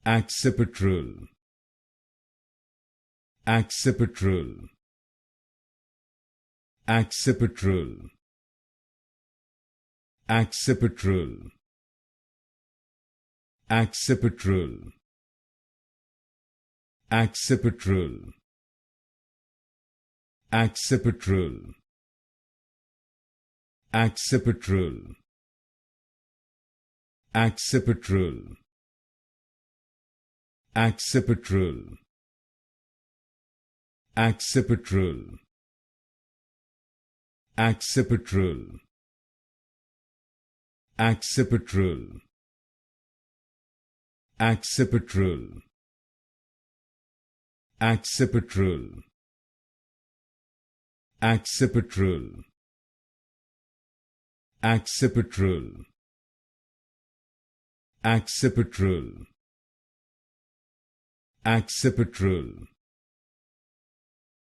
Accipitral, Accipitral, Accipitral, Accipitral, Accipitral, Accipitral, Accipitral, Accipitral, Accipitral, Accipitral, Accipitral, Accipitral, Accipitral, Accipitral, Accipitral, Accipitral, Accipitral, Accipitral, Accipitral,